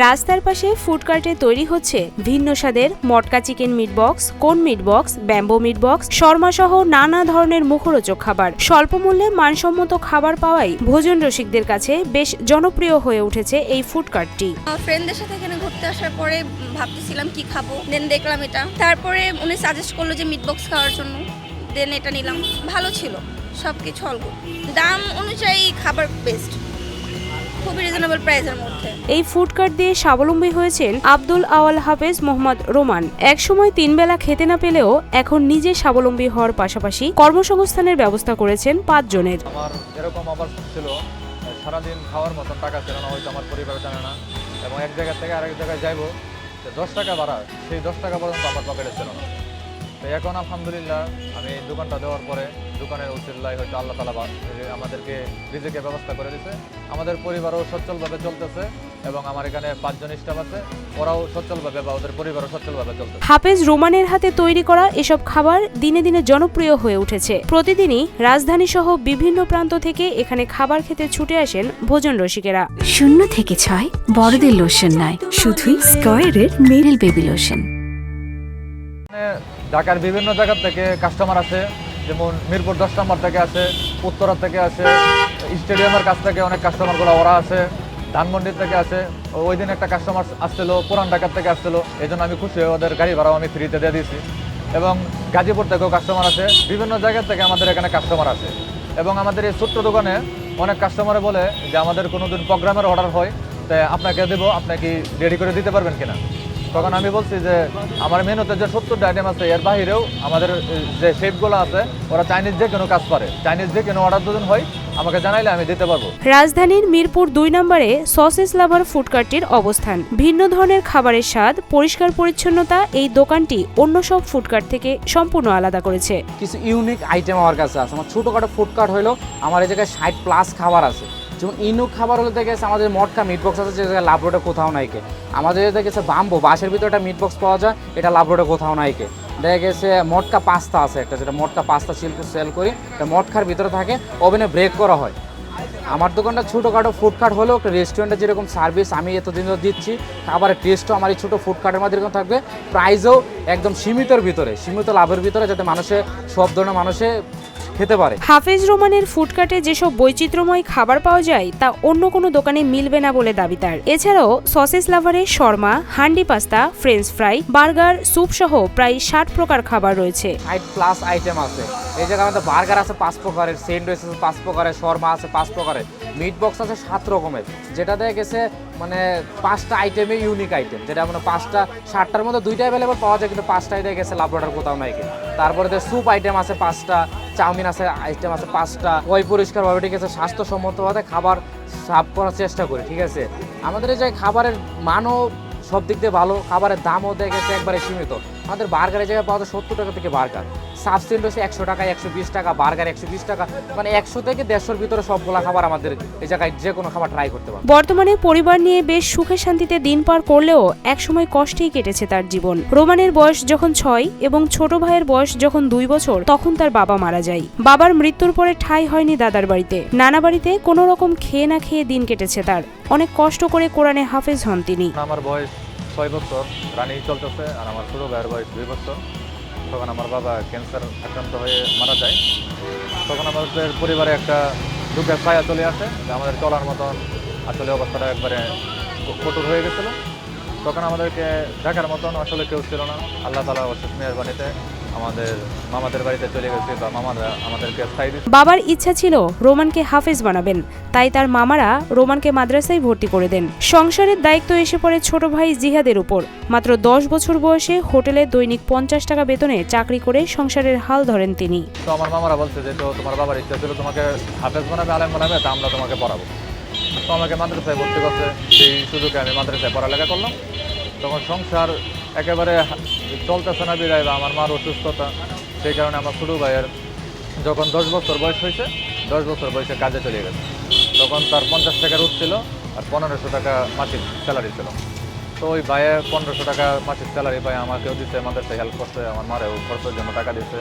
রাস্তার পাশে ফুডকার্টে তৈরি হচ্ছে ভিন্ন স্বাদের মটকা চিকেন মিট বক্স, কোন meat box, bamboo meat box, Sharma সহ নানা ধরনের মুখরোচক খাবার। স্বল্প মূল্যে মানসম্মত খাবার পাওয়াই ভোজন রসিকদের কাছে বেশ জনপ্রিয় হয়ে উঠেছে এই ফুডকার্টটি। ফ্রেন্ডদের সাথে এখানে ঘুরতে আসার পরে ভাবতেছিলাম কি খাবো, দেন দেখলাম এটা, তারপরে উনি সাজেস্ট করলো যে মিট বক্স খাওয়ার জন্য, দেন এটা নিলাম। ভালো ছিল, সব কিছু অল্প দাম অনুযায়ী খাবার বেস্ট, খুবই রিজনেবল প্রাইসের মধ্যে। এই ফুডকার্ট দিয়ে স্বাবলম্বী হয়েছেন আব্দুল আওয়াল হাফেজ মোহাম্মদ রোমান। একসময় 3 বেলা খেতে না পেলেও এখন নিজে স্বাবলম্বী হওয়ার পাশাপাশি কর্মসংস্থানের ব্যবস্থা করেছেন 5 জনের। আমার এরকম আবার ছিল, সারাদিন খাওয়ার মতন টাকা ছিল না, হয়তো আমার পরিবার জানে না, এবং এক জায়গা থেকে আরেক জায়গায় যাইবো 10 টাকা ভাড়া, সেই 10 টাকা পর্যন্ত আমার পকেটে ছিল না। তো এখন আলহামদুলিল্লাহ আমি দোকানটা দেওয়ার পরে দোকানের উচিল্লায় হয়তো আল্লাহ তাআলা আমাদেরকে রিজিকের ব্যবস্থা করে দিয়েছে। আমাদের পরিবারও সচ্ছলভাবে চলতেছে এবং আমার এখানে 5 জন স্টাফ আছে, ওরাও সচ্ছলভাবে বা ওদের পরিবারও সচ্ছলভাবে চলতেছে। হাফেজ রোমানের হাতে তৈরি করা এসব খাবার দিনে দিনে জনপ্রিয় হয়ে উঠেছে। প্রতিদিনই রাজধানী সহ বিভিন্ন প্রান্ত থেকে এখানে খাবার খেতে ছুটে আসেন ভোজন রসিকেরা। 0 থেকে 6 বড়দের লোশন নয়, শুধুই স্কয়ারের মেরিল বেবি লোশন। ঢাকার বিভিন্ন জায়গা থেকে কাস্টমার আছে, যেমন মিরপুর 10 নম্বর থেকে আছে, উত্তরা থেকে আছে, স্টেডিয়ামের কাছ থেকে অনেক কাস্টমারগুলো ওরা আছে, ধানমন্ডি থেকে আছে। ওই দিন একটা কাস্টমার আসছিল পুরান ঢাকার থেকে আসছিল, এই জন্য আমি খুশি হয়ে ওদের গাড়ি ভাড়াও আমি ফ্রিতে দিয়ে দিয়েছি। এবং গাজীপুর থেকেও কাস্টমার আছে, বিভিন্ন জায়গা থেকে আমাদের এখানে কাস্টমার আছে। এবং আমাদের এই ছোট্ট দোকানে অনেক কাস্টমারে বলে যে আমাদের কোনো দিন প্রোগ্রামের অর্ডার হয়, তাই আপনাকে দেবো, আপনাকে রেডি করে দিতে পারবেন কিনা। তখন আমি বলছি যে আমার মেনুতে যে 70টা আইটেম আছে, এর বাহিরেও আমাদের যে শেফগুলো আছে ওরা চাইনিজ যে কোনো কাজ পারে, চাইনিজ যে কোনো অর্ডার দুজন হয় আমাকে জানাইলে আমি দিতে পারবো। রাজধানীর মিরপুর 2 নম্বরে সসেস লাভার ফুডকার্টটির অবস্থান। ভিন্ন ধরনের খাবারের স্বাদ, পরিষ্কার পরিচ্ছন্নতা এই দোকানটি অন্য সব ফুডকার্ট থেকে সম্পূর্ণ আলাদা করেছে। কিছু ইউনিক আইটেম আমার কাছে আছে। আমার ছোটোখাটো ফুডকার্ট হলো আমার এই জায়গায় 60+ খাবার আছে। যেমন ইউনিক খাবার হলে দেখেছে আমাদের মটকা মিট বক্স আছে, যে জায়গায় লাভ রোডে কোথাও নাইকে। আমাদের দেখেছে বাম্বো বাঁশের ভিতরে একটা মিট বক্স পাওয়া যায়, এটা লাভ রোডে কোথাও নাইকে। দেখা গেছে মটকা পাস্তা আছে একটা, যেটা মটকা পাস্তা সেল করি, এটা মটকার ভিতরে থাকে, ওভেনে ব্রেক করা হয়। আমার দোকানটা ছোটোখাটো ফুডকার্ট হলেও একটা রেস্টুরেন্টে যেরকম সার্ভিস আমি এতদিন দিচ্ছি, খাবারের টেস্টও আমার এই ছোটো ফুডকার্টের মধ্যে এরকম থাকবে, প্রাইসও একদম সীমিতর ভিতরে, সীমিত লাভের ভিতরে, যাতে মানুষে সব ধরনের মানুষে খেতে পারে। হাফেজ রোমানের ফুডকার্টে যেসব বৈচিত্র্যময় খাবার পাওয়া যায় তা অন্য কোনো দোকানে মিলবে না বলে দাবি তার। এছাড়াও সসেস লাভারের শর্মা, handi pasta, french fry, burger, soup সহ প্রায় 60 প্রকার খাবার রয়েছে। 60+ আইটেম আছে। এই জায়গায় আমাদের বার্গার আছে 5 প্রকারের, স্যান্ডউইচ আছে 5 প্রকারের, শর্মা আছে 5 প্রকারের, মিট বক্স আছে 7 রকমের, যেটা দেখা গেছে মানে 5টা আইটেমে ইউনিক আইটেম, যেটা মানে 5টা 60টার মধ্যে 2টা অ্যাভেলেবল পাওয়া যায়, কিন্তু 5টাই দেখা গেছে লাভ অর্ডার কোথাও নাই। তারপরে স্যুপ আইটেম আছে 5টা, চাউমিন আছে আইটেম আছে 5টা। ওই পরিষ্কারভাবে ঠিক আছে স্বাস্থ্যসম্মতভাবে খাবার সার্ভ করার চেষ্টা করি, ঠিক আছে। আমাদের এই যে খাবারের মানও সব দিক দিয়ে ভালো, খাবারের দামও দেখে গেছে একবারে সীমিত। আমাদের বার্গারের জায়গায় পাওয়া যায় 70 টাকা থেকে বার্গার, সাবস্টেন্ট হচ্ছে 100 টাকা, 120 টাকা, বার্গার 120 টাকা, মানে 100 থেকে 150-র ভিতরে সবগুলা খাবার আমাদের এই জায়গায় যে কোনো খাবার ট্রাই করতে পারবে। বর্তমানে পরিবার নিয়ে বেশ সুখে শান্তিতে দিন পার করলেও একসময় কষ্টেই কেটেছে তার জীবন। রোমানের বয়স যখন 6 এবং ছোট ভাইয়ের বয়স যখন 2 বছর, তখন তার বাবা মারা যায়। বাবার মৃত্যুর পরে ঠাঁই হয়নি দাদার বাড়িতে, নানা বাড়িতে কোনো রকম খেয়ে না খেয়ে দিন কেটেছে তার। অনেক কষ্ট করে কোরআনে হাফেজ হন তিনি। আমার বয়স 6 বছর রানিং চলতেছে, আর আমার ছোটো ভাইয়ের বয়স 2 বছর। তখন আমার বাবা ক্যান্সার আক্রান্ত হয়ে মারা যায়। তখন আমাদের পরিবারে একটা দুঃখের ছায়া চলে আসে, যে আমাদের চলার মতন আসলে অবস্থাটা একবারে কঠোর হয়ে গেছিলো। তখন আমাদেরকে দেখার মতন আসলে কেউ ছিল না। আল্লাহ তাআলা অশেষ মেহেরবানিতে আমাদের মামাদের বাড়িতে চলে গেছি, বা মামারা আমাদেরকে স্থায়ী দিচ্ছে। বাবার ইচ্ছা ছিল রোমানকে হাফেজ বানাবেন, তাই তার মামারা রোমানকে মাদ্রাসায় ভর্তি করে দেন। সংসারের দায়িত্ব এসে পড়ে ছোট ভাই জিহাদের উপর। মাত্র 10 বছর বয়সে হোটেলে দৈনিক 50 টাকা বেতনে চাকরি করে সংসারের হাল ধরেন তিনি। তো আমার মামারা বলছে যে তো তোমার বাবার ইচ্ছা ছিল তোমাকে হাফেজ বানাবে, আলেম বানাবে, তা আমরা তোমাকে পড়াবো। তো আমাকে মাদ্রাসায় ভর্তি করছে, সেই সুযোগে আমি মাদ্রাসায় পড়ালেখা করলাম। তখন সংসার একেবারে চলতেছে না বিদায়, বা আমার মার অসুস্থতা, সেই কারণে আমার ছোটো ভাইয়ের যখন 10 বছর বয়স হয়েছে, 10 বছর বয়সে কাজে চলে গেছে। তখন তার 50 টাকা রুট ছিল, আর 1500 টাকা মাসিক স্যালারি ছিল। তো ওই ভাইয়ে 1500 টাকা মাসিক স্যালারি পায় আমাকেও দিচ্ছে, মাদ্রাসায় হেল্প করছে, আমার মারেও খরচের জন্য টাকা দিচ্ছে।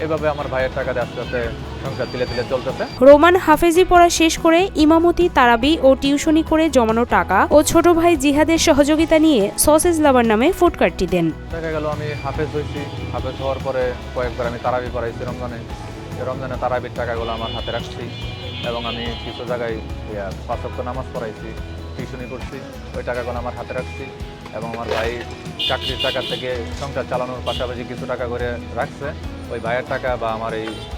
এভাবে আমার ভাইয়ের টাকা দিয়ে আস্তে আস্তে সংসার তিলে তিলে চলতেছে। রোমান হাফেজি পড়া শেষ করে ইমামতি, তারাবি ও টিউশনি করে জমানো টাকা ও ছোট ভাই জিহাদের সহযোগিতা নিয়ে সসেজ লাভার নামে ফুড কার্টটি দেন। দেখা গেল আমি হাফেজ হয়েছি, হাফেজ হওয়ার পরে কয়েকবার আমি তারাবি পড়াইছি রমজানে। রমজানে তারাবির টাকাগুলো আমার হাতে রাখছি এবং আমি কিছু জায়গায় 5 ওয়াক্ত নামাজ পড়াইছি, টিউশনি করছি, ওই টাকাগুলো আমার হাতে রাখছি এবং আমার ভাই চাকরির টাকা থেকে সংসার চালানোর পাশাপাশি কিছু টাকা করে রাখছে। ওই ভাইয়ের টাকা বা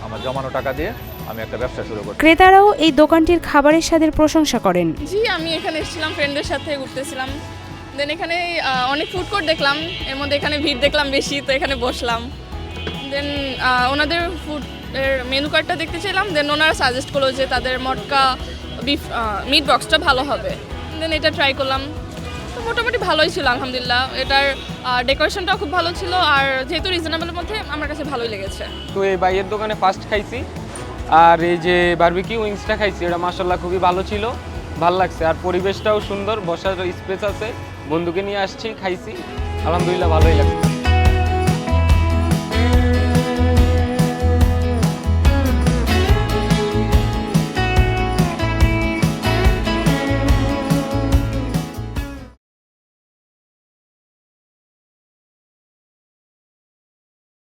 আমার জমানো টাকা দিয়ে আমি একটা ব্যবসা শুরু করছি। ক্রেতারাও এই দোকানটির খাবারের স্বাদের প্রশংসা করেন। জি, আমি এখানে এসেছিলাম ফ্রেন্ডের সাথে ঘুরতেছিলাম, দেন এখানে অনেক ফুড কোর্ট দেখলাম, এর মধ্যে এখানে ভিড় দেখলাম বেশি, তো এখানে বসলাম। দেন ওনাদের ফুডের মেনু কার্ডটা দেখতে চাইলাম, দেন ওনারা সাজেস্ট করলো যে তাদের মটকা বিফ মিট বক্সটা ভালো হবে, দেন এটা ট্রাই করলাম। তো মোটামুটি ভালোই ছিল আলহামদুলিল্লাহ, এটার ডেকোরেশনটাও খুব ভালো ছিল, আর যেহেতু রিজনেবলের মধ্যে আমার কাছে ভালোই লেগেছে। তো এই ভাইয়ের দোকানে ফার্স্ট খাইছি, আর এই যে বারবিকিউ উইংসটা খাইছি, এটা মাশাআল্লাহ খুবই ভালো ছিল, ভালো লাগছে। আর পরিবেশটাও সুন্দর, বসার স্পেস আছে, বন্ধুকে নিয়ে আসছি, খাইছি, আলহামদুলিল্লাহ ভালোই লাগছে।